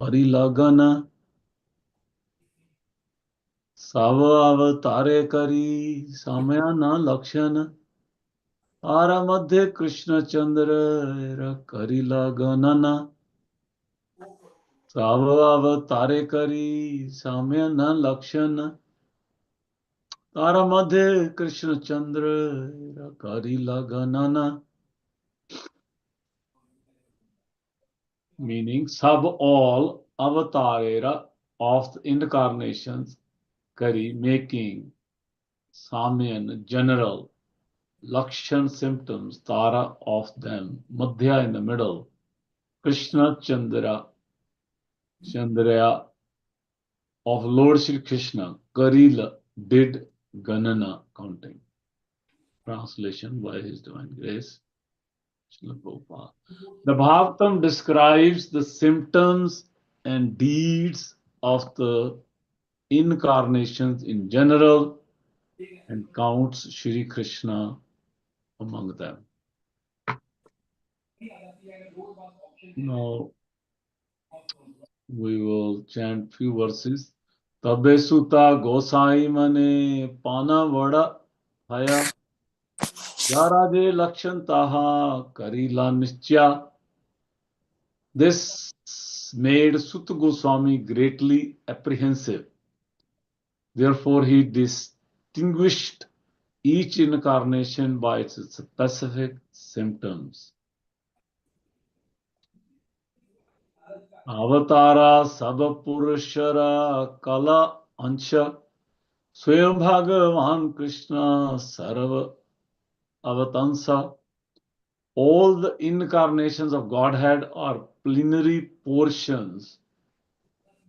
Parilagana Sava avatare kari Samayana lakshana Tara madhe Krishna Chandra Karilaganana Sava avatare kari Samayana lakshana Tara madhe Krishna Chandra Karilaganana. Meaning sub all avatarera of the incarnations kari making Samyan general Lakshan symptoms Tara of them Madhya in the middle Krishna Chandra of Lord Shri Krishna Karila did Ganana counting. Translation by His Divine Grace Srila Prabhupada. The Bhagavatam describes the symptoms and deeds of the incarnations in general and counts Shri Krishna among them. Now we will chant few verses. Tabe suta gosai mane pana vada haya yarade lakshantaha karila nischya. This made Sutta Goswami greatly apprehensive. Therefore, he distinguished each incarnation by its specific symptoms. Avatara Sabapurushara Kala Ansha Swayam Bhagavan Krishna Sarva Avatansa. All the incarnations of Godhead are plenary portions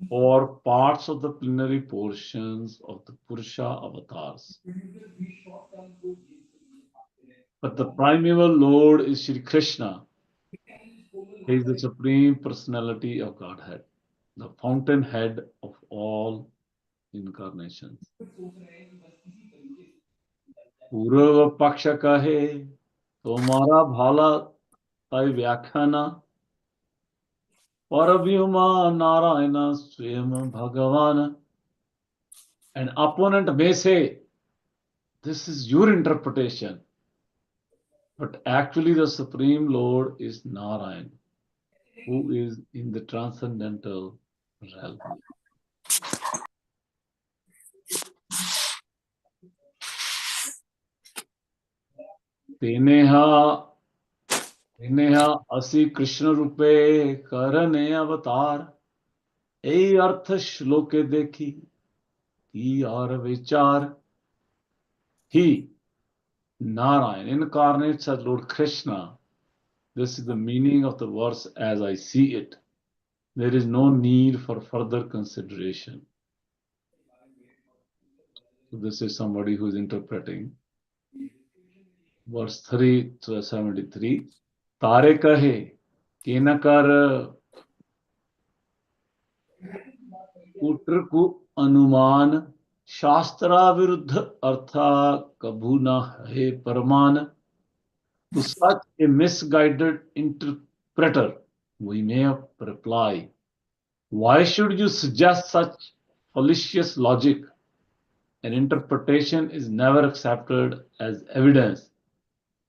or parts of the plenary portions of the Purusha avatars. But the primeval Lord is Shri Krishna. He is the Supreme Personality of Godhead, the fountainhead of all incarnations. Purva Paksha kahe, Tomara bhala tai vyakhyana, Paravyuma Narayana Swayam Bhagavan. An opponent may say, this is your interpretation. But actually the Supreme Lord is Narayan, who is in the transcendental realm. Teneha asi Krishna rupe karane avatar. Ei arth shloke dekhi ki ar vichar. He, Narayan, incarnates as Lord Krishna. This is the meaning of the verse as I see it. There is no need for further consideration. So this is somebody who is interpreting. Verse 3 to 73. Tare kahe, kenakar पुत्र को अनुमान शास्त्रा विरुद्ध अर्था कभू न है Parman. To such a misguided interpreter, we may reply, why should you suggest such fallacious logic? An interpretation is never accepted as evidence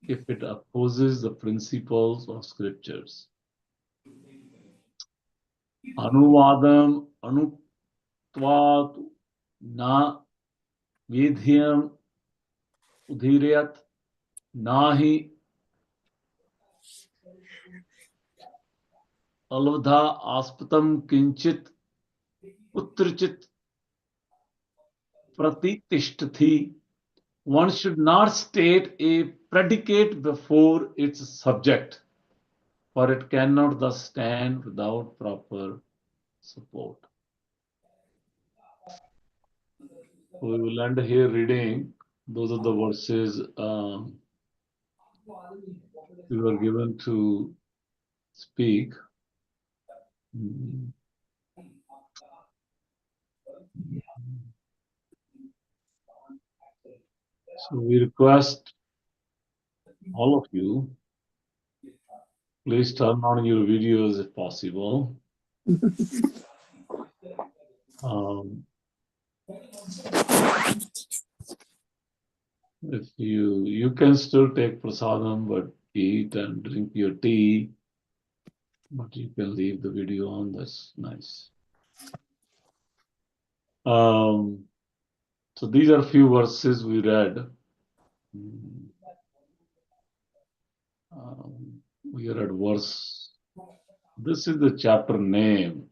if it opposes the principles of scriptures. Anuvadam anutvat na vedhyam udhiryat nahi alvadha aspatam kinchit putrachit pratitishthati. One should not state a predicate before its subject, for it cannot thus stand without proper support. We will end here reading. Those are the verses we were given to speak. So we request all of you, please turn on your videos if possible. If you can still take prasadam, but eat and drink your tea, but you can leave the video on. That's nice. So these are few verses we read. We are at verse. This is the chapter name.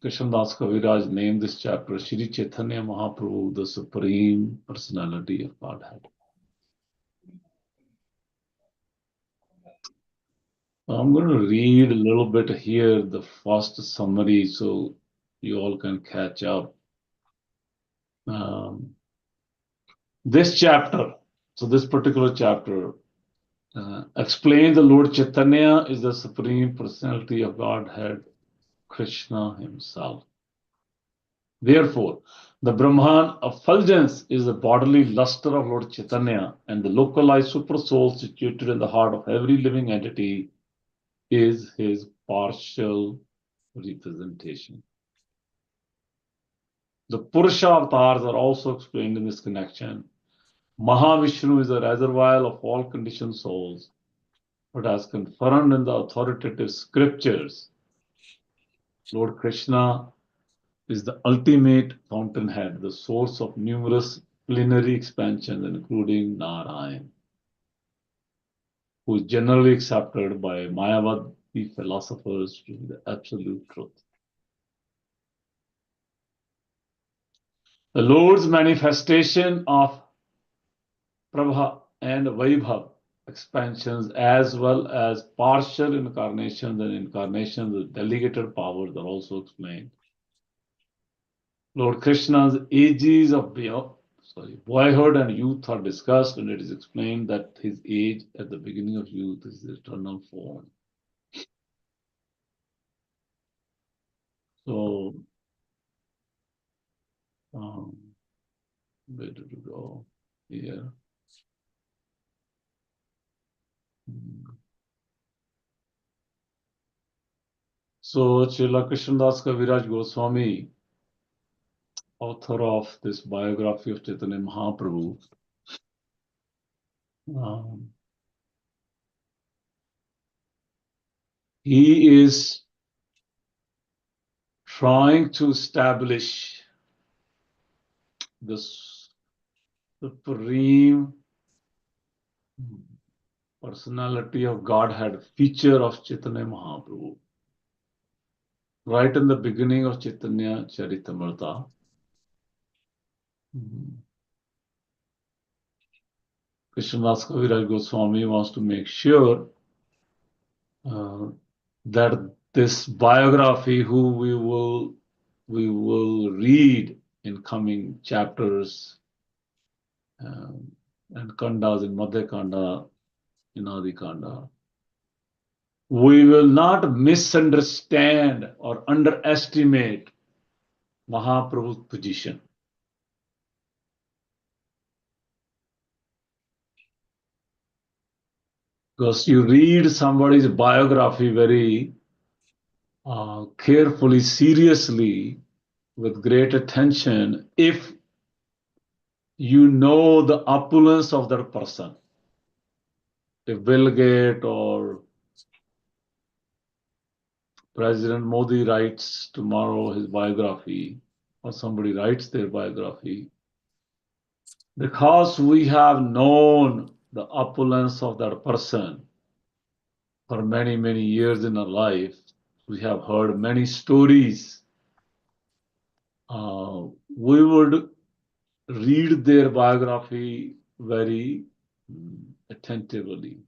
Krishnadas Kaviraj named this chapter Shri Chaitanya Mahaprabhu, the Supreme Personality of Godhead. I'm going to read a little bit here, the first summary, so you all can catch up. This chapter, so this particular chapter, explains the Lord Chaitanya is the Supreme Personality of Godhead, Krishna himself. Therefore, the Brahman effulgence is the bodily luster of Lord Chaitanya, and the localized super soul situated in the heart of every living entity is his partial representation. The Purusha avatars are also explained in this connection. Mahavishnu is a reservoir of all conditioned souls, but as confirmed in the authoritative scriptures, Lord Krishna is the ultimate fountainhead, the source of numerous plenary expansions, including Narayan, who is generally accepted by Mayavadi philosophers to be the absolute truth. The Lord's manifestation of Prabha and Vaibhav expansions, as well as partial incarnations and incarnations with delegated powers, are also explained. Lord Krishna's ages of boyhood and youth are discussed, and it is explained that his age at the beginning of youth is the eternal form. So, where did we go? Here. So, Srila Krishnadas Kaviraj Goswami, author of this biography of Chaitanya Mahaprabhu, he is trying to establish the supreme personality of Godhead feature of Caitanya Mahaprabhu. Right in the beginning of Caitanya Caritamrita, Krishnadas Kaviraj Goswami wants to make sure that this biography, who we will read in coming chapters and kandas in Madhya Kanda, in Adi Kanda, we will not misunderstand or underestimate Mahaprabhu's position. Because you read somebody's biography very carefully, seriously, with great attention, if you know the opulence of that person. If Bill Gates or President Modi writes tomorrow his biography, or somebody writes their biography, because we have known the opulence of that person for many, many years in our life, we have heard many stories. We would read their biography very attentively.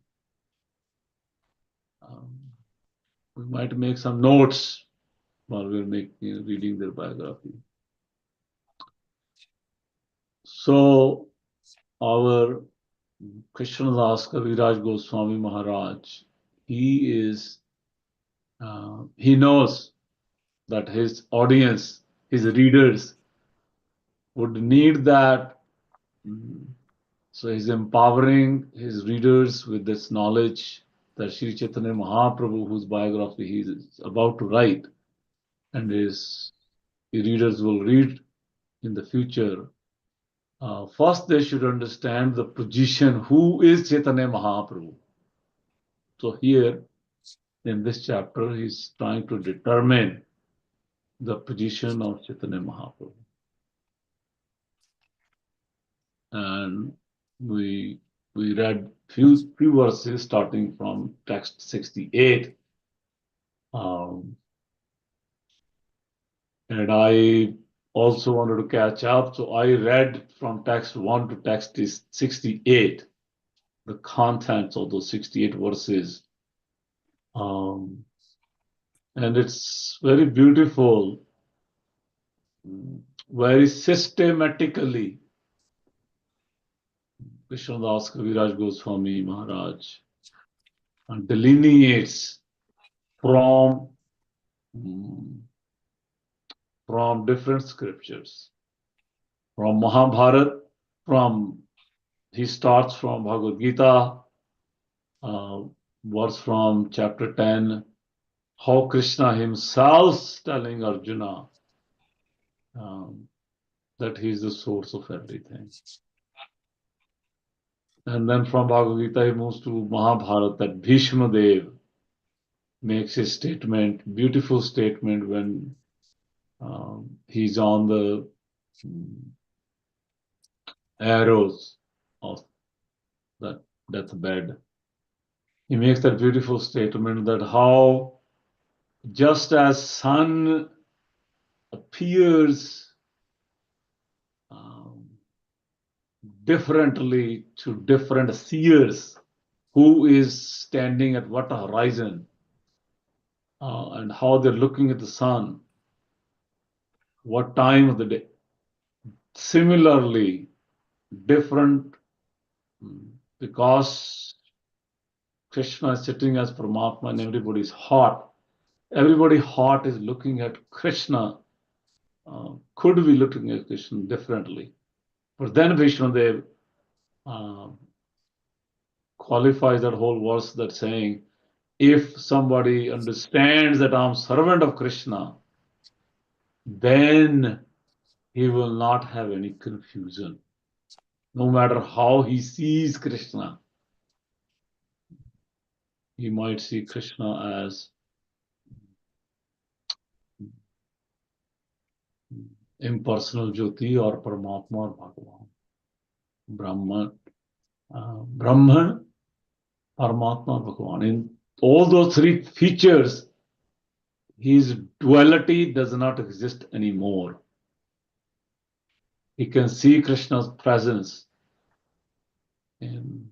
We might make some notes while we're reading their biography. So our Krishnadas Kaviraj Goswami Maharaj, he knows that his audience, his readers, would need that. So he's empowering his readers with this knowledge that Sri Chaitanya Mahaprabhu, whose biography he is about to write, and his readers will read in the future, first they should understand the position, who is Chaitanya Mahaprabhu. So here in this chapter, he's trying to determine the position of Chaitanya Mahaprabhu. And we read few verses starting from text 68. And I also wanted to catch up, so I read from text 1 to text 68, the contents of those 68 verses. And it's very beautiful, very systematically. Krishnadas Kaviraj Goswami Maharaj delineates from different scriptures, from Mahabharata, he starts from Bhagavad Gita, verse from chapter 10, how Krishna himself telling Arjuna that he is the source of everything. And then from Bhagavad Gita, he moves to Mahabharata, that Bhishma Dev makes a statement, beautiful statement, when he's on the arrows of that deathbed. He makes that beautiful statement that how just as sun appears differently to different seers, who is standing at what horizon, and how they're looking at the sun, what time of the day. Similarly, different, because Krishna is sitting as Paramatma and everybody's heart. Everybody's heart is looking at Krishna. Could be looking at Krishna differently. But then Vishnudev qualifies that whole verse that saying, if somebody understands that I'm servant of Krishna, then he will not have any confusion. No matter how he sees Krishna, he might see Krishna as impersonal Jyoti or Paramatma or Bhagavan. Brahman, Paramatma, Bhagavan. In all those three features, his duality does not exist anymore. He can see Krishna's presence in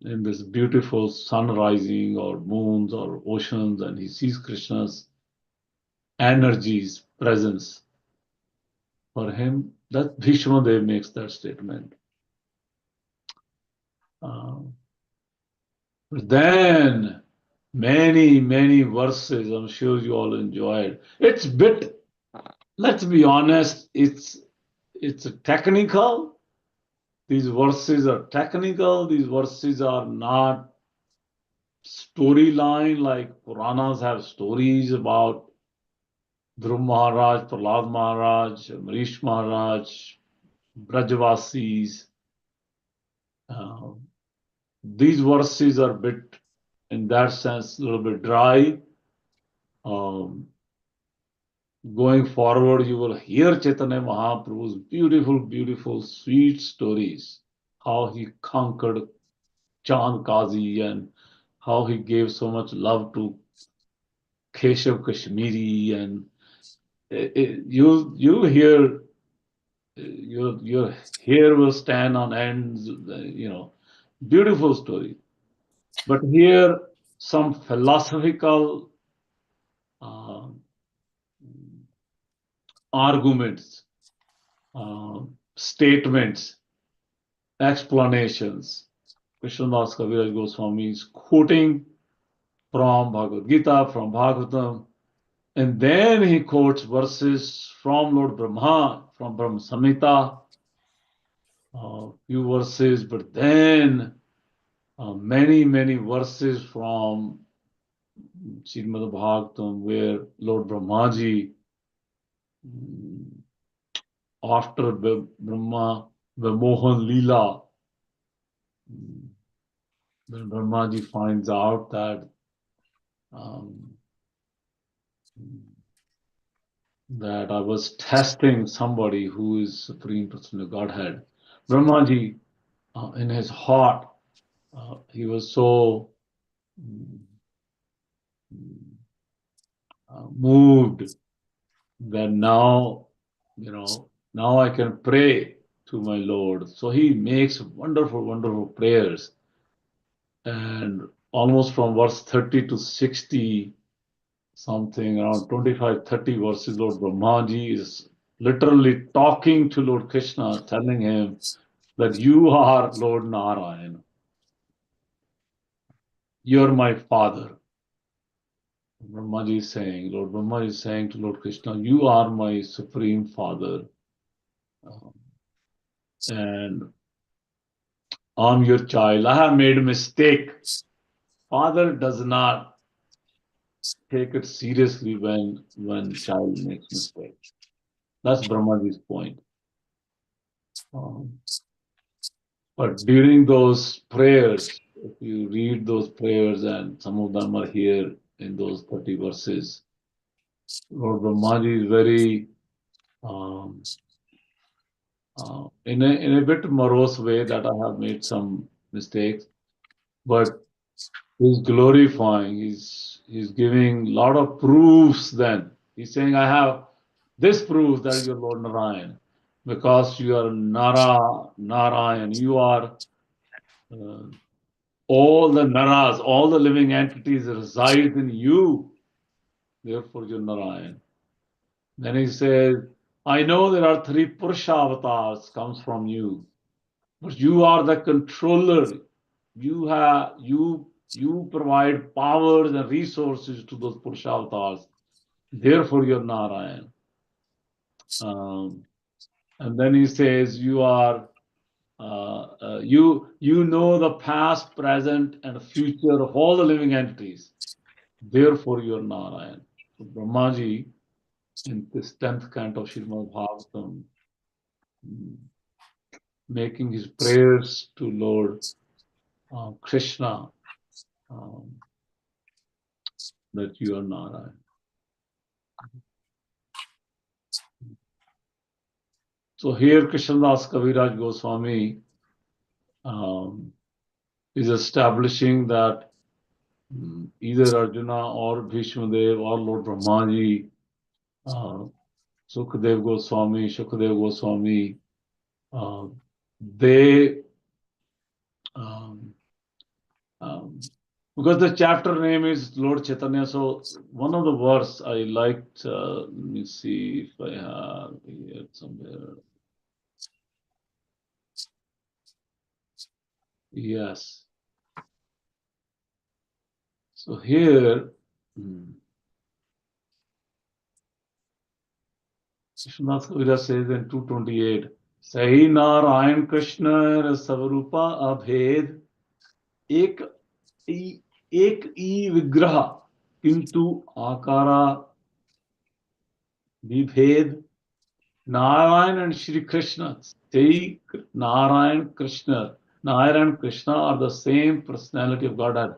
this beautiful sun rising or moons or oceans, and he sees Krishna's energies, presence. For him, that Bhishma Dev makes that statement. Then many verses, I'm sure you all enjoyed. It's bit, let's be honest, it's technical. These verses are technical. These verses are not storyline like Puranas have stories about Dhruv Maharaj, Prahlad Maharaj, Amrish Maharaj, Brajavasis. These verses are a bit, in that sense, a little bit dry. Going forward, you will hear Chaitanya Mahaprabhu's beautiful, sweet stories, how he conquered Chand Kazi and how he gave so much love to Keshav Kashmiri, and you'll hear, your hair will stand on ends, beautiful story. But here, some philosophical arguments, statements, explanations. Krishnadas Kaviraj Goswami is quoting from Bhagavad Gita, from Bhagavatam, and then he quotes verses from Lord Brahma, from Brahma Samhita, few verses, but then many verses from Srimad Bhagavatam, where Lord Brahmaji, after Brahma, Mohan Leela, when Brahmaji finds out that that I was testing somebody who is Supreme Personality of Godhead, Brahmaji, in his heart, he was so moved that now, now I can pray to my Lord. So he makes wonderful, wonderful prayers. And almost from verse 30 to 60, something around 25, 30 verses, Lord Brahmaji is literally talking to Lord Krishna, telling him that you are Lord Narayan. You're my father. Brahmaji is saying, Lord Brahmaji is saying to Lord Krishna, you are my supreme father. And I'm your child. I have made a mistake. Father does not take it seriously when child makes mistake. That's Brahmaji's point. But during those prayers, if you read those prayers, and some of them are here in those 30 verses, Lord Brahmaji is very, in a bit morose way, that I have made some mistakes, but he's glorifying, he's giving a lot of proofs then. He's saying, I have this proof that you're Lord Narayan, because you are Narayan, you are all the Naras, all the living entities reside in you, therefore you're Narayan. Then he says, I know there are 3 Purusha avatars comes from you, but you are the controller. You provide powers and resources to those Purusha avatars. Therefore, you're Narayan. And then he says, you are you know the past, present, and future of all the living entities. Therefore, you're Narayan. So Brahmaji, in this 10th canto of Srimad Bhagavatam, making his prayers to Lord Krishna, that you are Narayan. So here Krishnadas Kaviraj Goswami is establishing that either Arjuna or Bhishmadev or Lord Brahmaji, Sukadev Goswami, Shukadev Goswami, they, because the chapter name is Lord Chaitanya, so one of the verse I liked, let me see if I have here somewhere. Yes. So here, Krishnadas Kaviraj says in 228, Sahi Narayan Krishna Savarupa Abhed Ek ई विग्रह किंतु आकारा विभेद Narayan and Shri Krishna, say Narayan Krishna are the same personality of Godhead.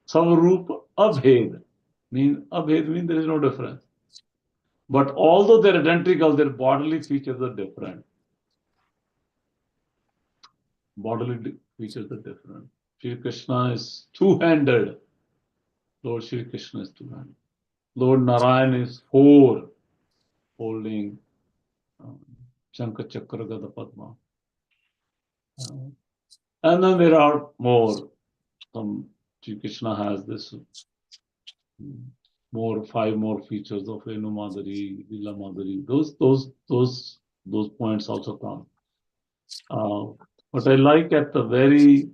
Savarup Abhed means there is no difference. But although they're identical, their bodily features are different. Bodily features are different. Shri Krishna is two-handed. Lord Shri Krishna is two-handed. Lord Narayan is 4, holding Shankha Chakra Gada Padma. And then there are more. Shri Krishna has this more 5 more features of Renu Madhuri, Lila Madhuri. Those points also come. But I like at the very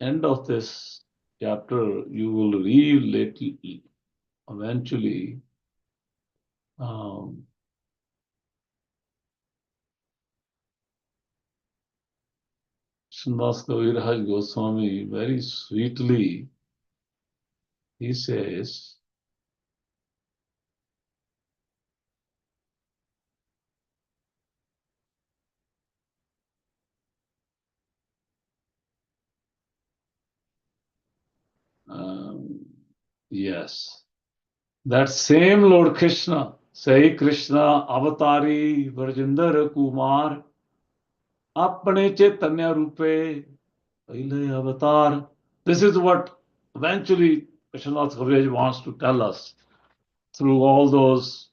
end of this chapter, you will read eventually. Krishnadas Kaviraj Goswami very sweetly he says, yes, that same Lord Krishna, say Krishna Avatari Vrajendra Kumar, apne Chaitanya Rupe, Paile Avatar. This is what eventually Krishnadas Kaviraj wants to tell us through all those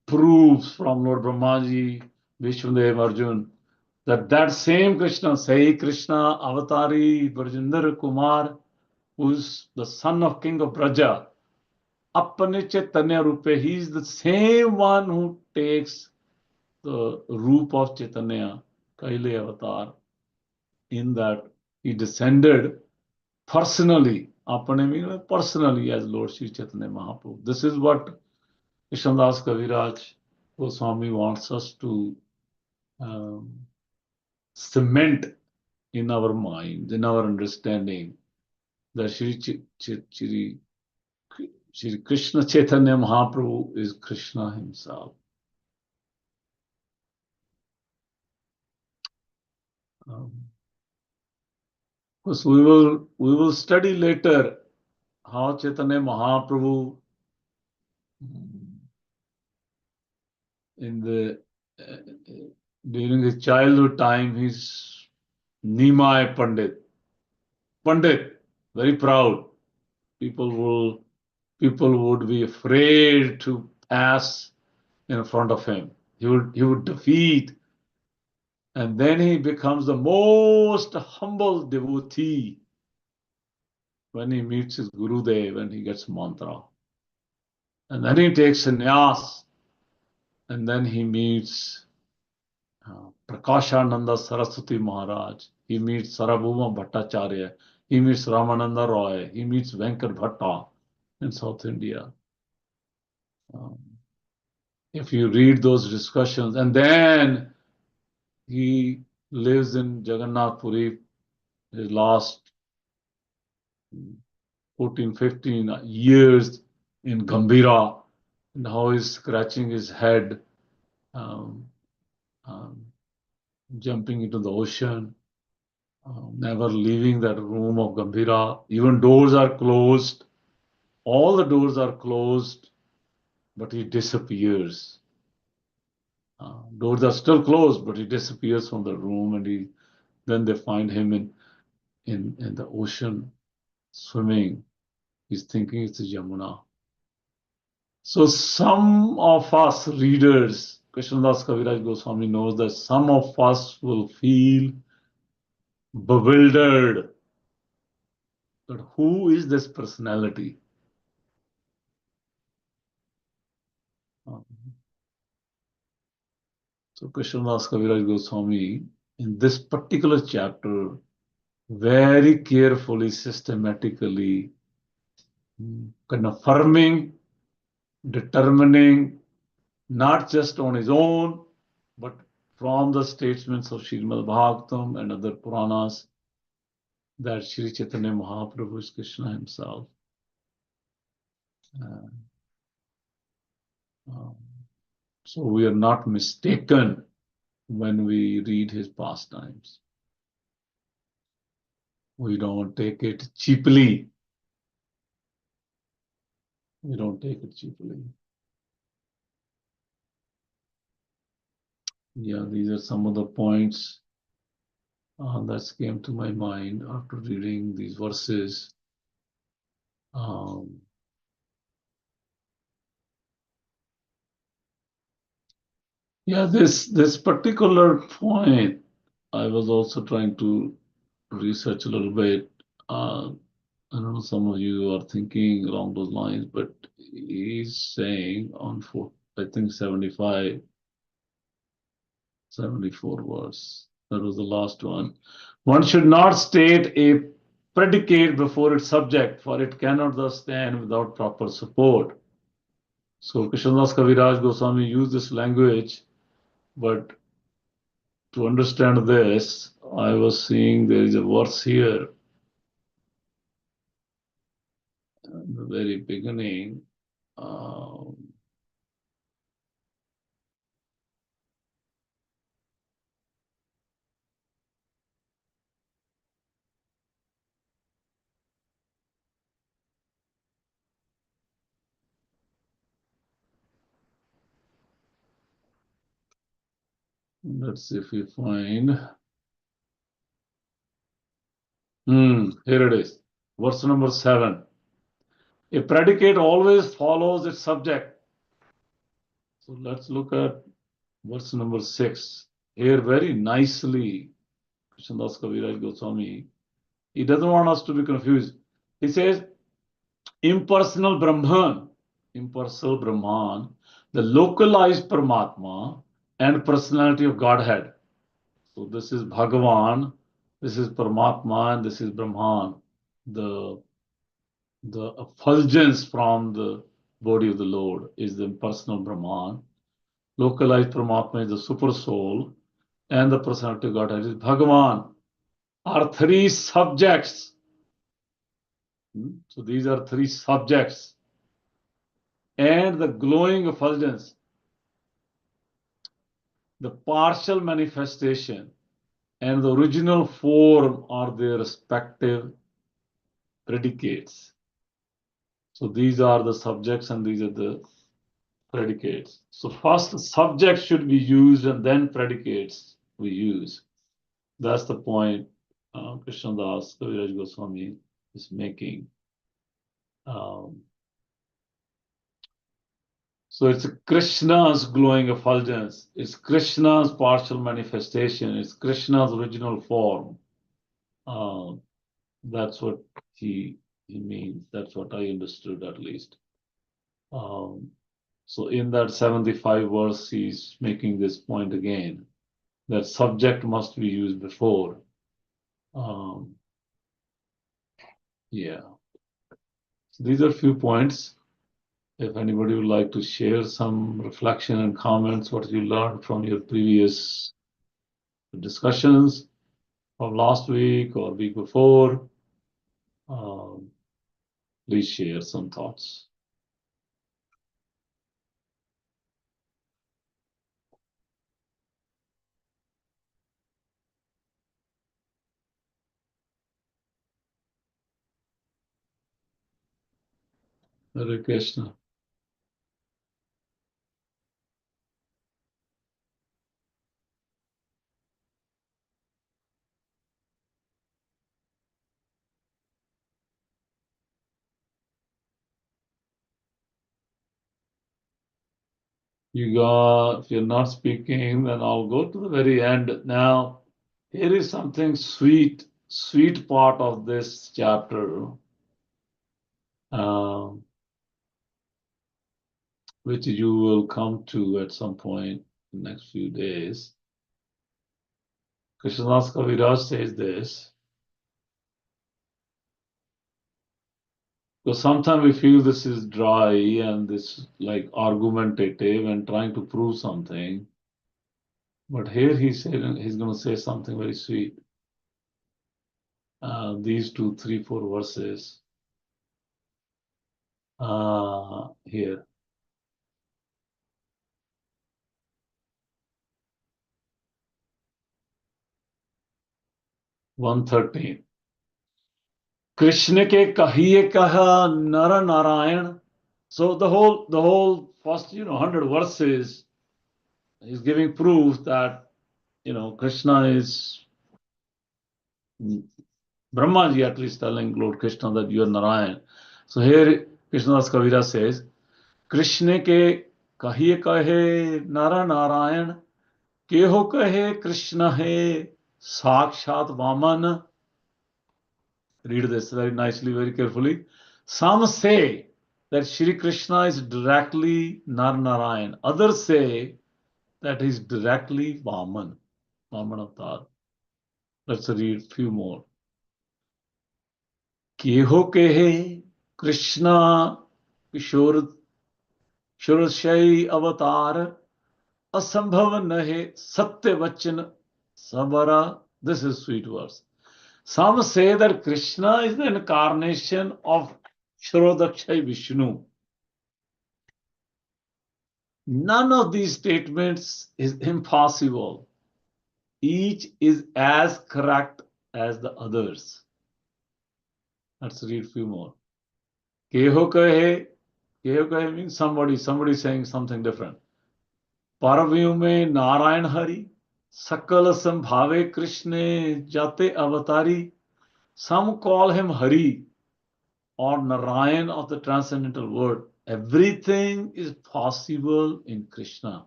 proofs from Lord Brahmaji, Vishwadev, Arjun, that same Krishna, say Krishna Avatari Vrajendra Kumar, who's the son of King of Braja, Appane Chaitanya Rupe, he is the same one who takes the roop of Chaitanya, Kaile Avatar, in that he descended personally, Appane means personally as Lord Sri Chaitanya Mahaprabhu. This is what Krishnadas Kaviraj Goswami wants us to cement in our minds, in our understanding, that Shri Krishna Chaitanya Mahaprabhu is Krishna himself. Because we will study later how Chaitanya Mahaprabhu in the during his childhood time, he's Nimai Pandit, very proud. People would be afraid to pass in front of him. He would defeat, and then he becomes the most humble devotee when he meets his Gurudev and he gets mantra. And then he takes sannyas, and then he meets Prakashananda Saraswati Maharaj. He meets Sarabhuma Bhattacharya. He meets Ramananda Roy. He meets Venkat Bhatta in South India. If you read those discussions, and then he lives in Jagannath Puri, his last 14, 15 years in Gambhira, and how he's scratching his head, jumping into the ocean, never leaving that room of Gambhira. Even doors are closed. All the doors are closed, but he disappears. Doors are still closed, but he disappears from the room, and then they find him in the ocean swimming. He's thinking it's a Yamuna. So some of us readers, Krishnadas Kaviraj Goswami knows that some of us will feel bewildered. But who is this personality? So Krishnadas Kaviraj Goswami, in this particular chapter, very carefully, systematically, confirming, determining, not just on his own, but from the statements of Srimad Bhagavatam and other Puranas, that Sri Chaitanya Mahaprabhu is Krishna himself. So we are not mistaken when we read his pastimes. We don't take it cheaply. We don't take it cheaply. Yeah, these are some of the points that came to my mind after reading these verses. Yeah, this particular point, I was also trying to research a little bit. I don't know, some of you are thinking along those lines, but he's saying on I think 74 verse. That was the last one. One should not state a predicate before its subject, for it cannot thus stand without proper support. So Krishnadas Kaviraj Goswami used this language, but to understand this, I was seeing there is a verse here. very beginning. Let's see if we find. Here it is. Verse number 7. A predicate always follows its subject. So let's look at verse number 6. Here very nicely, Krishnadas Kaviraj Goswami, he doesn't want us to be confused. He says, impersonal Brahman, the localized Paramatma and personality of Godhead. So this is Bhagavan, this is Paramatma, and this is Brahman, the effulgence from the body of the Lord is the impersonal Brahman. Localized Paramatma is the super soul, and the personality of Godhead is Bhagavan. Are three subjects. So these are three subjects. And the glowing effulgence, the partial manifestation, and the original form are their respective predicates. So these are the subjects and these are the predicates. So first subject should be used and then predicates we use. That's the point Krishnadas Kaviraj Goswami is making. So it's Krishna's glowing effulgence. It's Krishna's partial manifestation. It's Krishna's original form. That's what he means. That's what I understood at least. So in that 75 verse, he's making this point again, that subject must be used before. Yeah. So these are a few points. If anybody would like to share some reflection and comments, what you learned from your previous discussions from last week or week before, please share some thoughts. Hare Krishna. If you're not speaking, then I'll go to the very end. Now, here is something sweet part of this chapter, which you will come to at some point in the next few days. Krishnadas Kaviraj says this, because sometimes we feel this is dry and this like argumentative and trying to prove something. But here he's going to say something very sweet. These 2, 3, 4 verses here. 113. Krishna ke kahiye kaha nara narayan. So the whole first 100 verses is giving proof that Krishna is Brahmaji at least telling Lord Krishna that you are Narayan. So here Krishnadas Kavira says, Krishna ke kahiye kahe nara narayan, keho kahe Krishna hai sakshat vaman. Read this very nicely, very carefully. Some say that Shri Krishna is directly Nar Narayan. Others say that he is directly Vaman Avatar. Let's read a few more. Keho kehe Krishna Kishor Shurashai Avatar Asambhav nahe Satya Vachan Sabara. This is sweet verse. Some say that Krishna is the incarnation of Shrodakshay Vishnu. None of these statements is impossible. Each is as correct as the others. Let's read a few more. Keho kahe means somebody saying something different. Parvyu mein Narayan Hari, Sakal Sambhave Krishne Jate Avatari. Some call him Hari or Narayan of the transcendental word. Everything is possible in Krishna.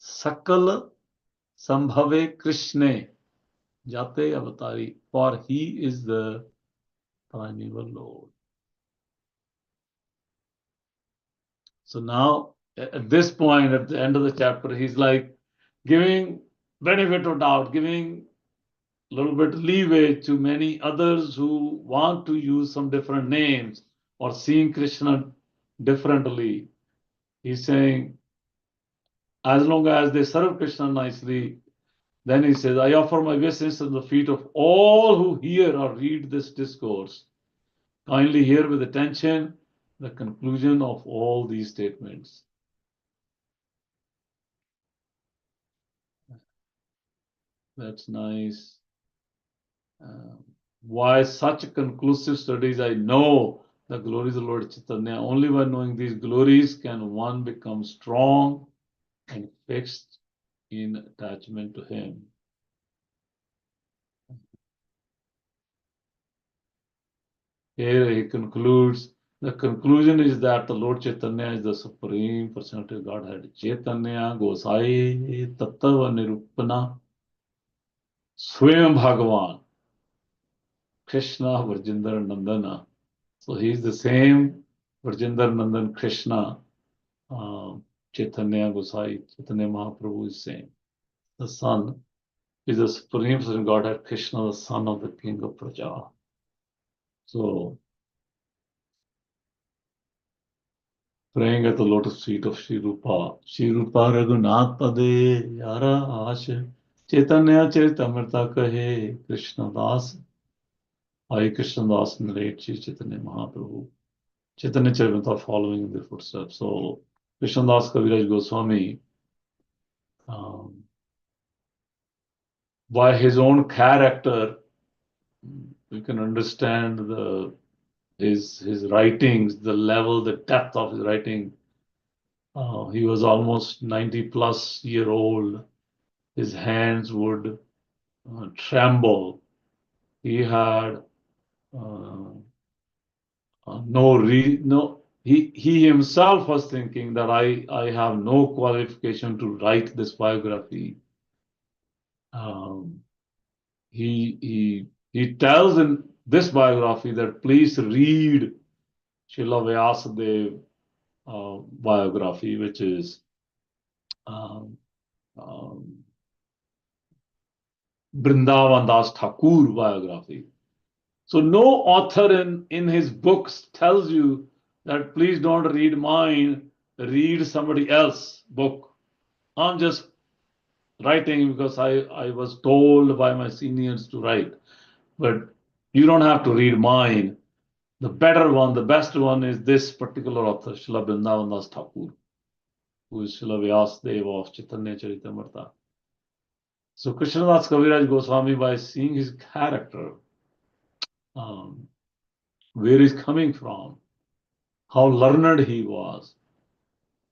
Sakal Sambhave Krishne Jate Avatari, for he is the primeval Lord. So now, at this point, at the end of the chapter, he's like giving benefit of doubt, giving a little bit leeway to many others who want to use some different names or seeing Krishna differently. He's saying, as long as they serve Krishna nicely, then he says, I offer my obeisance at the feet of all who hear or read this discourse. Kindly hear with attention the conclusion of all these statements. That's nice. Why such conclusive studies? I know the glories of the Lord Chaitanya. Only by knowing these glories can one become strong and fixed in attachment to him. Here he concludes. The conclusion is that the Lord Chaitanya is the Supreme Personality of Godhead. Chaitanya Gosai Tattva Nirupana Swayam Bhagavan Krishna Varjinder Nandana. So he is the same Varjinder Nandan Krishna. Chaitanya Gosai, Chaitanya Mahaprabhu is saying. The Son is the Supreme Person Godhead, Krishna, the son of the King of Praja. So, praying at the lotus feet of Sri Rupa Raghunath Pade, Yara Ashe, Chaitanya Caritamrita Kahe, Krishna Das, I Krishna Das narrates Chaitanya Mahaprabhu. Chaitanya Caritamrita following in their footsteps. So, Krishna Das Kaviraj Goswami, by his own character, we can understand his writings, the level, the depth of his writing. He was almost 90+ year old. His hands would tremble. He had he himself was thinking that I have no qualification to write this biography. He tells in this biography that please read Srila Vyasadeva biography, which is Vrindavan Das Thakur biography. So no author in his books tells you that please don't read mine, read somebody else's book. I'm just writing because I was told by my seniors to write. But you don't have to read mine. The better one, the best one is this particular author, Srila Vrindavan Das Thakur, who is Srila Vyasadeva of Caitanya Caritamrita. So Krishnadas Kaviraj Goswami, by seeing his character, where he's coming from, how learned he was,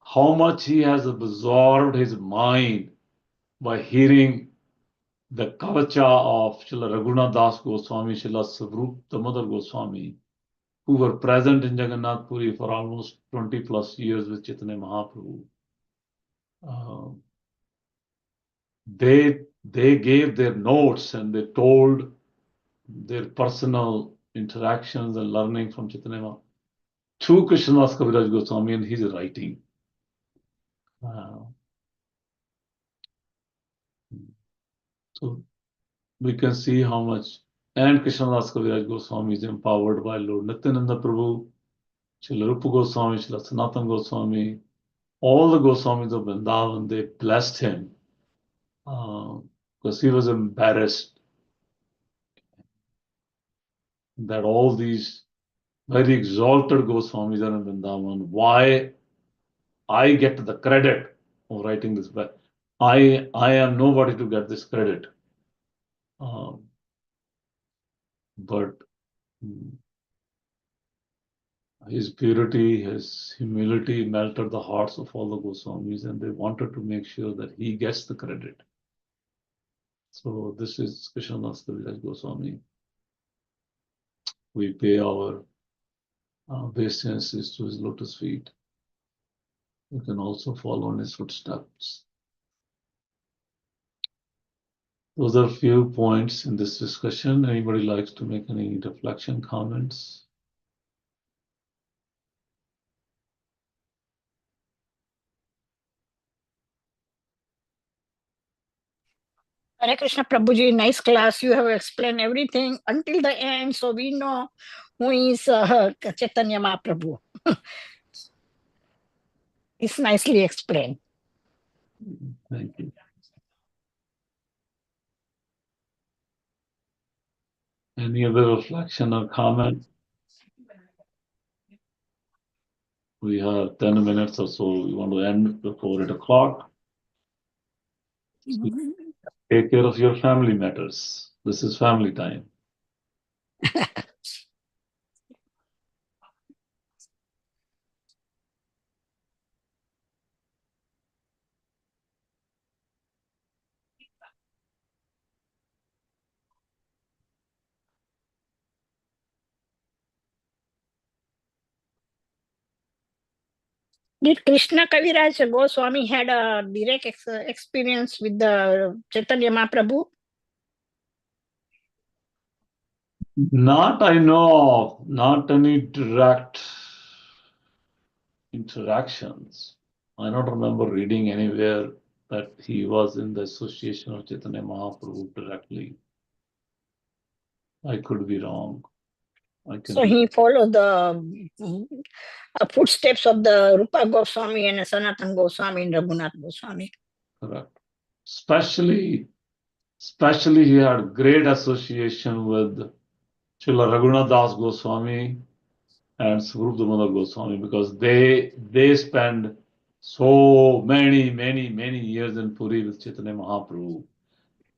how much he has absorbed his mind by hearing the kavacha of Srila Raghunath Das Goswami, Srila Savrup Damodar Goswami, who were present in Jagannath Puri for almost 20+ years with Chaitanya Mahaprabhu. They gave their notes and they told their personal interactions and learning from Chaitanya Mahaprabhu to Krishnadas Kaviraj Goswami and his writing. So we can see how much, and Krishnadas Kaviraj Goswami is empowered by Lord Nityananda Prabhu, Srila Rupa Goswami, Srila Sanatana Goswami, all the Goswamis of Vrindavan, they blessed him because he was embarrassed that all these very exalted Goswamis are in Vrindavan. Why I get the credit of writing this book? I am nobody to get this credit. But his purity, his humility melted the hearts of all the Goswamis, and they wanted to make sure that he gets the credit. So this is Krishnadas Kaviraj Goswami. We pay our obeisances to his lotus feet. You can also follow in his footsteps. Those are a few points in this discussion. Anybody likes to make any reflection, comments? Hare Krishna Prabhuji, nice class. You have explained everything until the end, so we know who is Chaitanya Mahaprabhu. It's nicely explained. Thank you. Any other reflection or comment? We have 10 minutes or so. We want to end before 8 o'clock. Take care of your family matters. This is family time. Did Krishna Kaviraj Goswami had a direct experience with the Chaitanya Mahaprabhu? Not I know of, not any direct interactions. I don't remember reading anywhere that he was in the association of Chaitanya Mahaprabhu directly. I could be wrong. So he followed the footsteps of the Rupa Goswami and Sanatan Goswami and Raghunath Goswami. Correct. Especially he had great association with Srila Raghunath Das Goswami and Swarup Damodar Goswami, because they spend so many years in Puri with Chaitanya Mahaprabhu.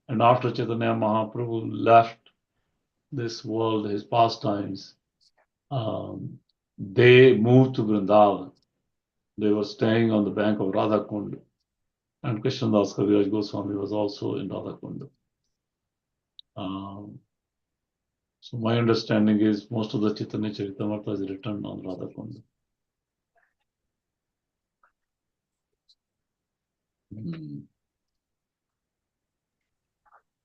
And after Chaitanya Mahaprabhu left this world, his pastimes, they moved to Vrindavan. They were staying on the bank of Radhakund, and Krishnadas Kaviraj Goswami was also in Radhakund. So my understanding is most of the Caitanya Caritamrita is written on Radhakund.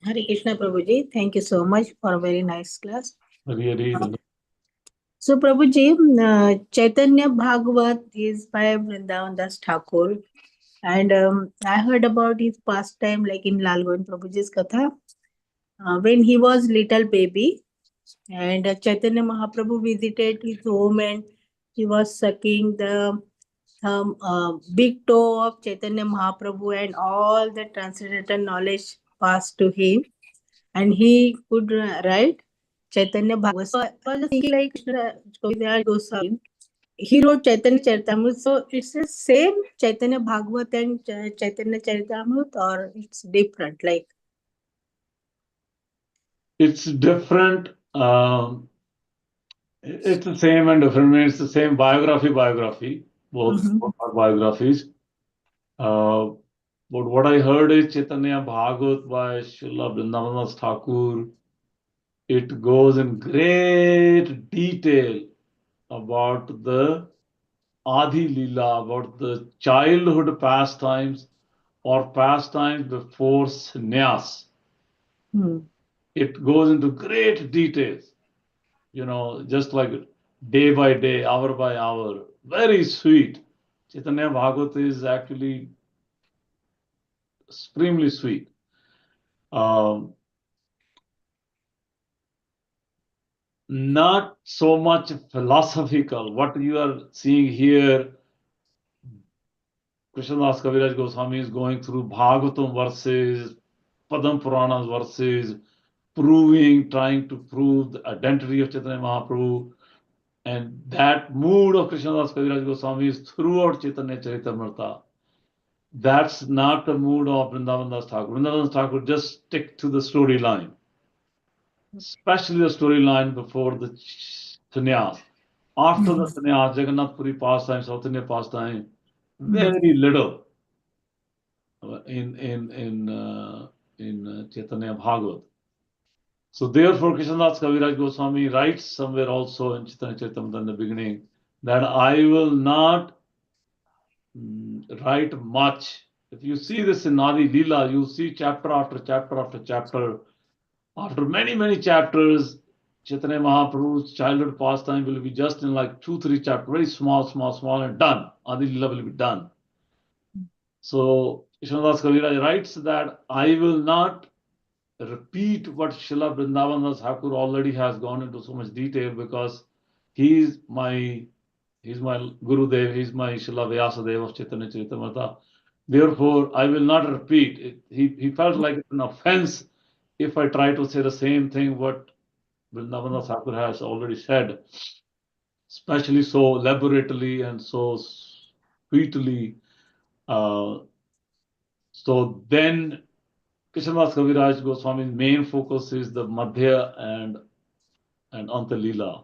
Hare Krishna Prabhuji, thank you so much for a very nice class. So Prabhuji, Chaitanya Bhagavat is by Vrindavan Das Thakur, and I heard about his pastime like in Lalgovind Prabhuji's Katha. When he was little baby, and Chaitanya Mahaprabhu visited his home, and he was sucking the big toe of Chaitanya Mahaprabhu, and all the transcendental knowledge passed to him, and he could write Chaitanya Bhagavat. So I was just thinking like Kaviraj Goswami, he wrote Chaitanya Caritamrita. So it's the same Chaitanya Bhagavat and Chaitanya Caritamrita, or it's different? Like it's different. It's the same and different. It's the same biography. Both are biographies. But what I heard is Chaitanya Bhagavat by Srila Vrindavan Thakur. It goes in great detail about the Adi Leela, about the childhood pastimes or pastimes before sannyas. It goes into great details, just like day by day, hour by hour. Very sweet. Chaitanya Bhagavat is actually extremely sweet. Not so much philosophical. What you are seeing here, Krishnadas Kaviraj Goswami is going through Bhagavatam verses, Padam Puranas verses, trying to prove the identity of Chaitanya Mahaprabhu. And that mood of Krishnadas Kaviraj Goswami is throughout Caitanya Caritamrita. That's not the mood of Vrindavan Das Thakur. Vrindavan Das Thakur just stick to the storyline, especially the storyline before the sannyas. After the sannyas, Jagannath Puri pastime, South India pastime, very little in Chaitanya Bhagavat. So therefore, Krishnadas Kaviraj Goswami writes somewhere also in Chaitanya Charitamrita in the beginning that I will not write much. If you see this in Adi Leela, you see chapter after chapter after chapter. After many, many chapters, Chaitanya Mahaprabhu's childhood pastime will be just in like 2-3 chapters, very small, and done. Adi Leela will be done. So Krishnadas Kaviraj writes that I will not repeat what Srila Vrindavan Das Thakur already has gone into so much detail, because he's my Gurudev, he's my Srila Vyasadev of Chaitanya Charitamrita. Therefore, I will not repeat it. He felt like an offense if I try to say the same thing what Vrindavan Das Thakur has already said, especially so elaborately and so sweetly. So then Krishnadas Kaviraj Goswami's main focus is the Madhya and Anta Leela,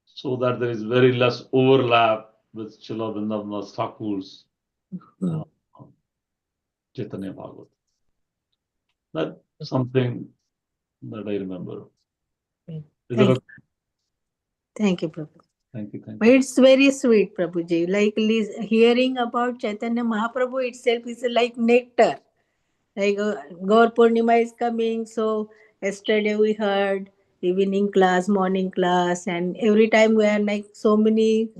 so that there is very less overlap with Srila Vrindavan Das Thakur's Chaitanya Bhagavat. That's something that I remember. Thank you, Prabhu. Thank you. It's very sweet, Prabhuji. Like hearing about Chaitanya Mahaprabhu itself is like nectar. Like Gaur Purnima is coming, so yesterday we heard evening class, morning class, and every time we are like so many,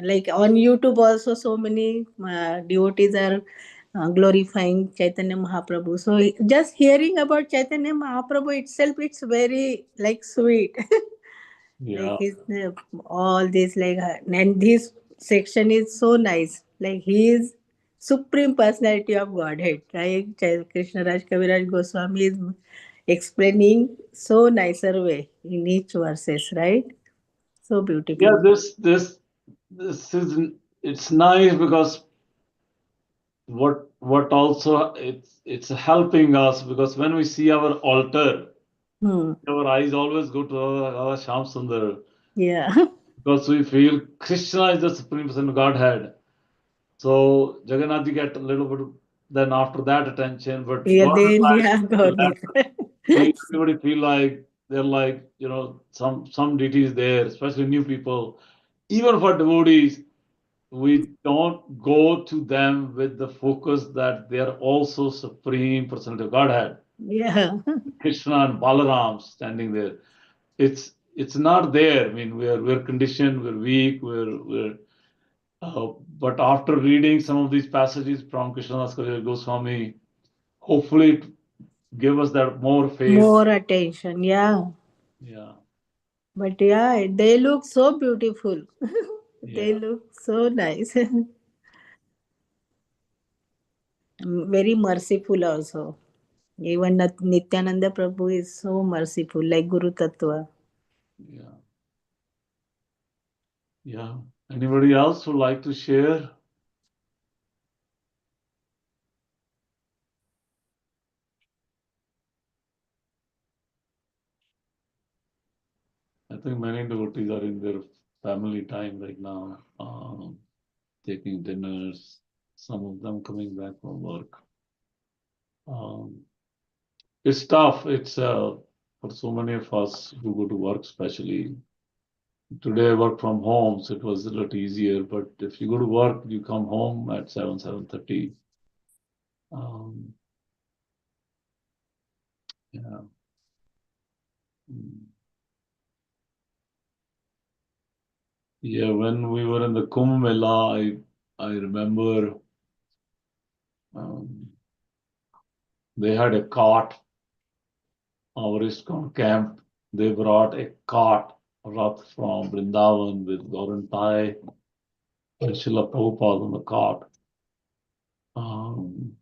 like on YouTube also so many devotees are glorifying Chaitanya Mahaprabhu. So just hearing about Chaitanya Mahaprabhu itself, it's very like sweet. Yeah. Like his all this like and this section is so nice. Like he is supreme personality of Godhead. Right? Krishna Raj Kaviraj Goswami is explaining so nicer way in each verses, right? So beautiful. Yeah, this is, it's nice because what also it's helping us, because when we see our altar, our eyes always go to our Shyam Sundar. Yeah. Because we feel Krishna is the Supreme Person Godhead. So Jagannath ji get a little bit then after that attention, but Yeah, God then is yeah, God everybody feel like they're like, some deities there, especially new people. Even for devotees, we don't go to them with the focus that they are also Supreme Personality of Godhead. Yeah. Krishna and Balaram standing there. It's not there. I mean, we're conditioned, we're weak, but after reading some of these passages from Krishnadas Kaviraj Goswami, hopefully it give us that more faith. More attention, yeah. Yeah. But yeah, they look so beautiful. They Yeah. look so nice. Very merciful also. Even Nityananda Prabhu is so merciful, like Guru Tattva. Yeah. Yeah. Anybody else would like to share? I think many devotees are in their family time right now, taking dinners, some of them coming back from work. It's tough. It's for so many of us who go to work, especially. Today I work from home, so it was a lot easier. But if you go to work, you come home at 7:30. Yeah. Yeah, when we were in the Kumbh Mela, I remember they had a cart, our ISKCON camp. They brought a cart, Rath from Vrindavan with Gaurantai and Srila Prabhupada on the cart. And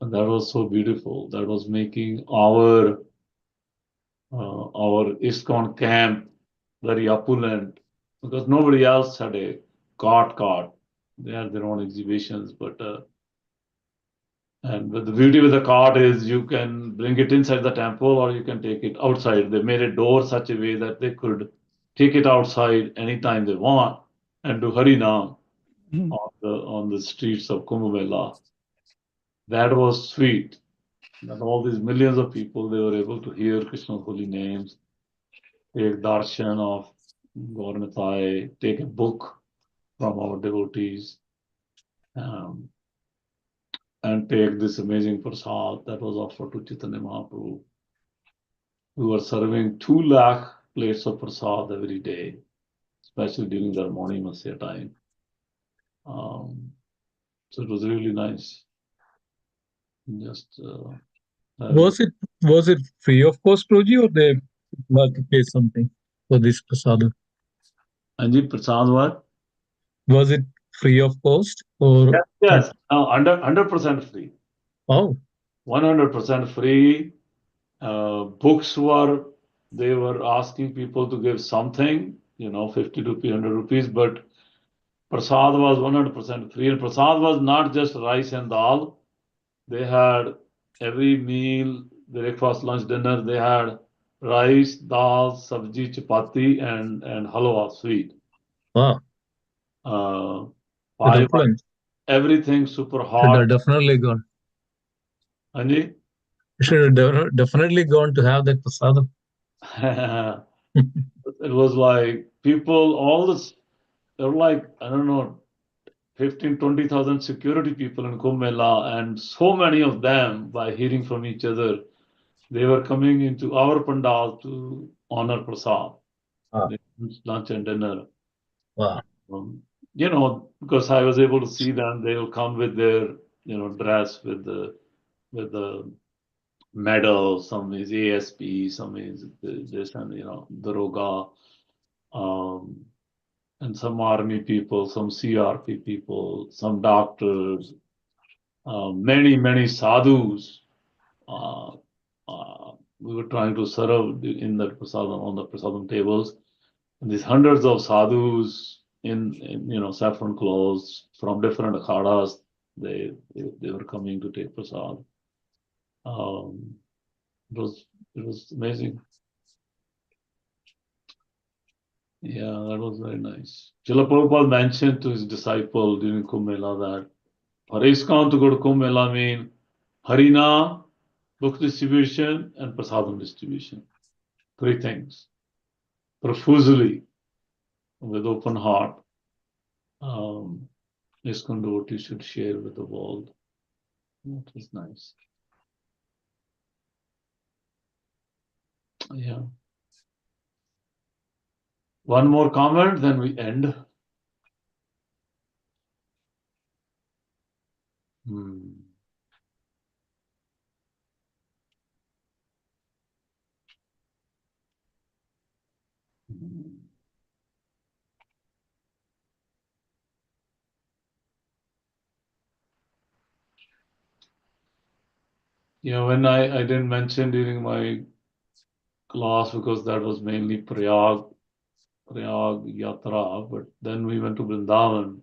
that was so beautiful. That was making our ISKCON camp very opulent, because nobody else had a cart. They had their own exhibitions, but and the beauty with the cart is you can bring it inside the temple or you can take it outside. They made a door such a way that they could take it outside anytime they want and do Harinam on the streets of Kumbh Mela. That was sweet. That all these millions of people, they were able to hear Krishna's holy names, take darshan of Gauranitai, take a book from our devotees, um, and take this amazing prasad that was offered to Chaitanya Mahaprabhu. We were serving 2 lakh plates of prasad every day, especially during the morning Masya time. So it was really nice. Just Was it free of cost, Prabhuji, or they had to pay something for this prasada? Anji, prasad what? Was it free of cost or? Yes, 100% free. Oh, 100% free. Books they were asking people to give something, 50 to 100 rupees, but prasad was 100% free. And prasad was not just rice and dal. They had every meal, breakfast, lunch, dinner, they had rice, dal, sabji, chapati, and halwa, sweet. wow. Five, Opulent. everything super Should hot. have definitely gone. Anji? Should have definitely gone to have that prasada. It was like people, there were like, I don't know, 15, 20,000 security people in Kumbh Mela, and so many of them, by hearing from each other, they were coming into our pandal to honor prasad, lunch and dinner. Wow. Because I was able to see them, they will come with their, dress with the medal. Some is ASP, some is this, and Daroga, and some army people, some CRP people, some doctors, many sadhus. We were trying to serve in that prasadam, on the prasadam tables, and these hundreds of sadhus in saffron clothes from different akhadas. They were coming to take prasad. It was amazing. Yeah, that was very nice. Srila Prabhupada mentioned to his disciple during Kumbh Mela that for ISKCON to go to Kumbh Mela mean Harina, book distribution, and prasadam distribution. 3 things. Profusely, with open heart. ISKCON devotees should share with the world. That was nice. Yeah. One more comment, then we end. When I didn't mention during my class, because that was mainly Prayag Yatra, but then we went to Vrindavan.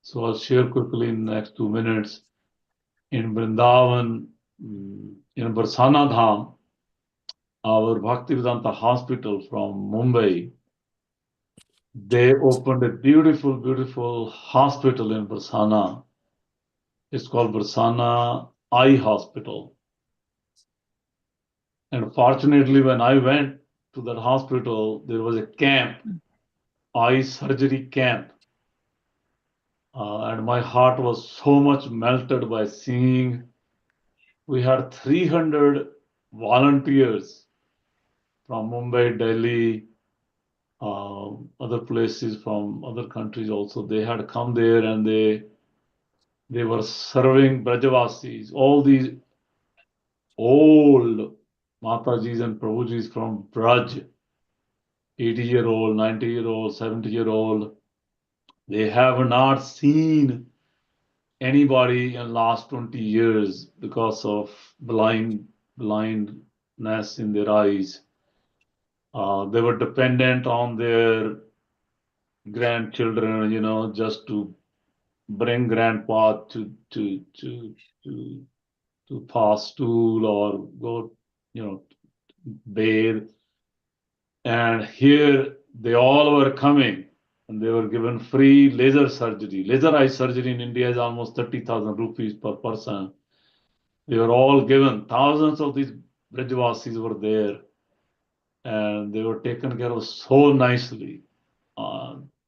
So I'll share quickly in the next 2 minutes. In Vrindavan, in Barsana Dham, our Bhaktivedanta hospital from Mumbai, they opened a beautiful hospital in Barsana. It's called Barsana Eye Hospital. And fortunately, when I went to that hospital, there was a camp, eye surgery camp. And my heart was so much melted by seeing we had 300 volunteers from Mumbai, Delhi, other places from other countries also. They had come there and they were serving Brajavasis, all these old Matajis and Prabhujis from Braj, 80-year-old, 90-year-old, 70-year-old. They have not seen anybody in last 20 years because of blindness in their eyes. They were dependent on their grandchildren, just to bring grandpa to pass stool or go, bathe. And here they all were coming and they were given free laser surgery. Laser eye surgery in India is almost 30,000 rupees per person. They were all given. Thousands of these Brajvasis were there and they were taken care of so nicely.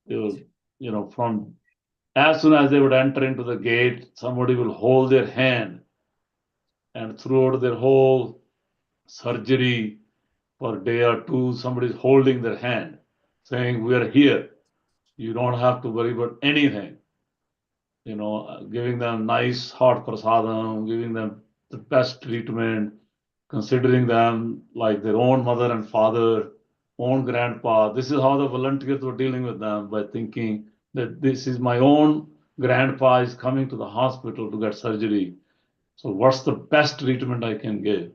They were, from as soon as they would enter into the gate, somebody will hold their hand, and throughout their whole surgery for a day or two, somebody is holding their hand, saying, "We are here. You don't have to worry about anything." Giving them nice hot prasadam, giving them the best treatment, considering them like their own mother and father, own grandpa. This is how the volunteers were dealing with them, by thinking that this is my own grandpa is coming to the hospital to get surgery. So what's the best treatment I can give?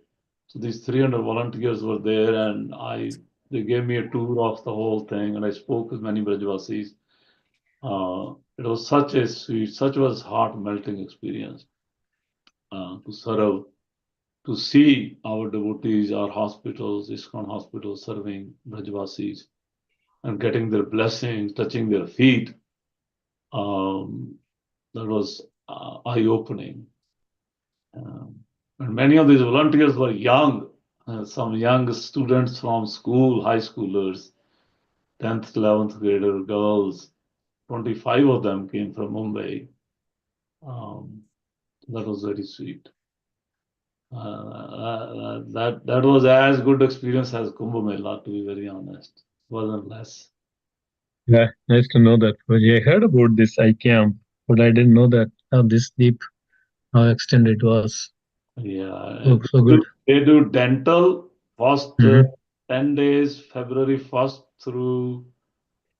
So these 300 volunteers were there, and they gave me a tour of the whole thing, and I spoke with many Brajvasis. It was such a sweet, such was heart melting experience to serve, to see our devotees, our hospitals, ISKCON hospitals serving Brajvasis and getting their blessings, touching their feet. That was eye-opening. And many of these volunteers were young, some young students from school, high schoolers, 10th, 11th grader girls. 25 of them came from Mumbai. That was very sweet. That was as good experience as Kumbh Mela, to be very honest. Wasn't less. Yeah, nice to know that. I heard about this eye camp, but I didn't know that how this deep, how extended it was. Yeah, Oh, so good. they do dental first Mhm. 10 days, February 1st through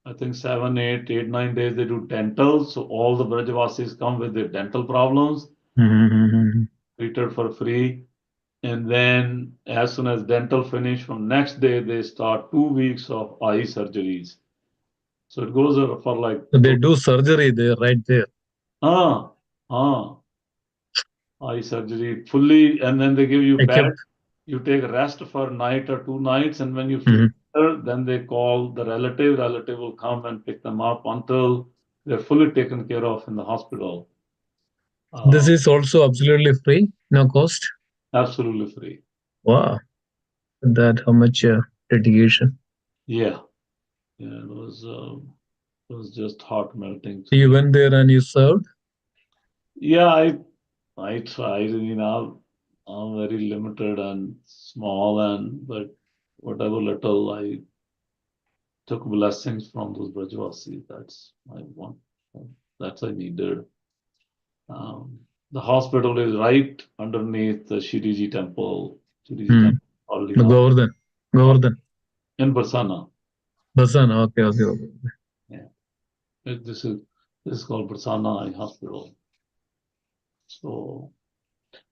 I think 7, 8, 8, 9 days they do dental. So all the Brajavasis come with their dental problems, Mhm. treated for free. And then as soon as dental finish, from next day they start 2 weeks of eye surgeries. So it goes for like So they do surgery there, right there. ah ah eye surgery fully, and then they give you I bed. kept. You take rest for a night or 2 nights, and when you feel Mhm. better, then they call the relative. Relative will come and pick them up until they're fully taken care of in the hospital. This Uh, is also absolutely free, no cost. Absolutely free. Wow, that how much dedication. Yeah, yeah, it was just heart melting to You me. went there and you served. Yeah, I tried. I'm very limited and small, but whatever little I took blessings from those Brajvasis. That's I want. That's I needed. Um, the hospital is right underneath the Shiriji temple. Shiriji Hmm. temple already now Govardhan. Govardhan. in Barsana. Basan. Okay, okay, okay. Yeah, this is called Barsana Eye Hospital. So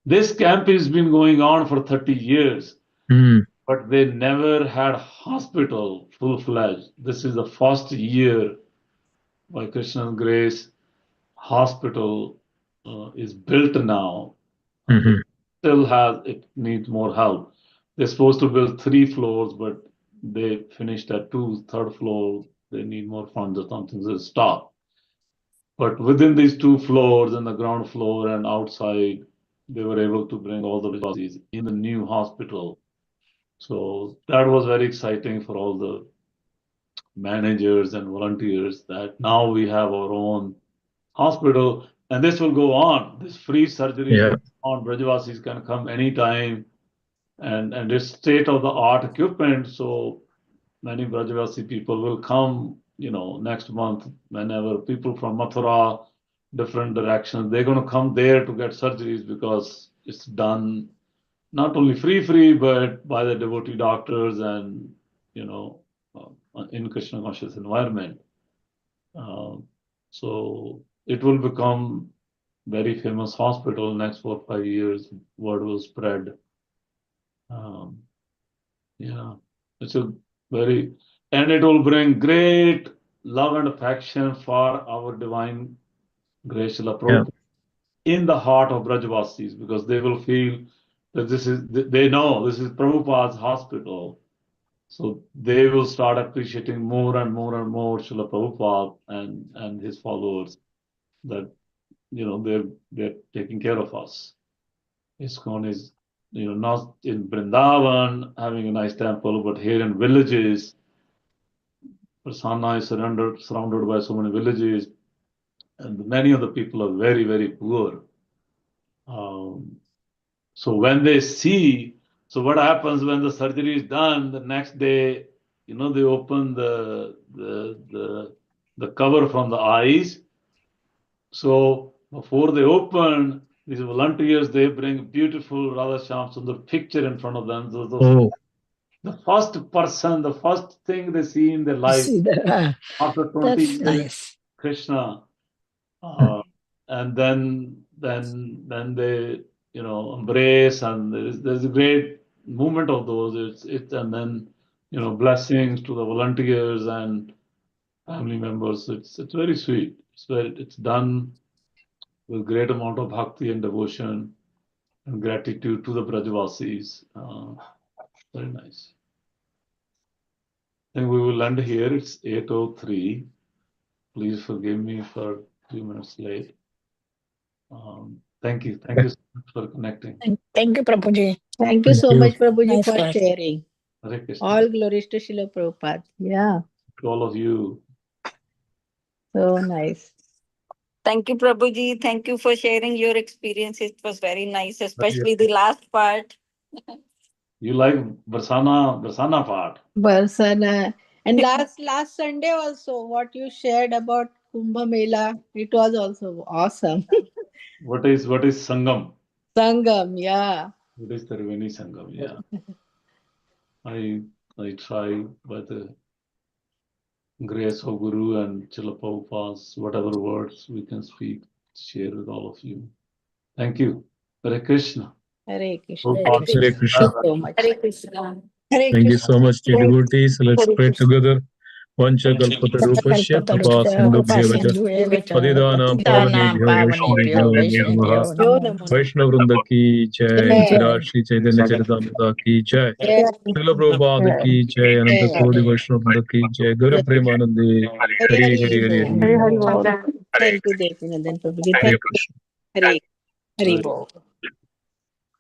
this camp has been going on for 30 years, Hmm. but they never had hospital full-fledged. This is the first year by Krishna's grace hospital is built now. It Mhm. still has, it needs more help. They're supposed to build 3 floors, but they finished at two, third floor. They need more funds or something, so stop. But within these 2 floors, and the ground floor and outside, they were able to bring all the Vijayasi's in the new hospital. So that was very exciting for all the managers and volunteers, that now we have our own hospital, and this will go on. This free surgeries Yeah. will go on. Brajavasis can come anytime, and it's state of the art equipment. So many Brajavasi people will come, next month, whenever people from Mathura, different directions, they're going to come there to get surgeries because it's done not only free, but by the devotee doctors and, in Krishna conscious environment. Um, so it will become very famous hospital next 4 5 years. Word will spread. Um, yeah, it's a And it will bring great love and affection for our divine grace Srila Prabhupada in the heart of Brajvasis, because they will feel that they know this is Prabhupada's hospital. So they will start appreciating more and more and more Srila Prabhupada and his followers, that, they're taking care of us. ISKCON is, not in Vrindavan having a nice temple, but here in villages. Prasanna is surrounded by so many villages, and many of the people are very, very poor. So when they see, so what happens when the surgery is done, the next day, they open the cover from the eyes. So before they open, these volunteers, they bring beautiful Radha Shyam Sundar picture in front of them. So the first person, the first thing they see in their life after 20 That's years, nice. Krishna, and then they embrace, and there's a great movement of those. And then blessings to the volunteers and family members. It's very sweet. It's done with great amount of bhakti and devotion and gratitude to the Brajvasis. Very nice. I think we will end here. It's 8:03. Please forgive me for a few minutes late. Thank you. Thank you so much for connecting. Thank you, Prabhuji. Thank you so much, Prabhuji, Nice for class. sharing. Hare Krishna. All glories to Srila Prabhupada. Yeah, To all of you. so nice. Thank you, Prabhuji. Thank you for sharing your experience. It was very nice, especially the last part. You like Barsana part? Barsana. And last Sunday also, what you shared about Kumbh Mela, it was also awesome. What is Sangam? Sangam, yeah. What is Triveni Sangam? Yeah. I try by the grace of Guru and Srila Prabhupada's whatever words we can speak, share with all of you. Thank you. Hare Krishna. Hare Krishna. Prabhupada. Hare Thank Krishna. you so much. Hare Krishna. Hare Thank you Krishna. so much, dear devotees. Let's pray together. Vancha kalpatarupasya kripa sindhubhyevacha patidanam pavanebhyo vaishnavebhyo namo namaha. Vaishnav Vrinda ki jai, Gujarat Shri Caitanya Caritamrita Ki jai, Srila Prabhupada ki jai, Ananta Kodi Vaishnav Vrinda ki jai, Gaura Premanande, Hari Hari Hari Hari. Thank you, Devakinandan Prabhuji. Hare Thank you. Krishna. Hare Bol.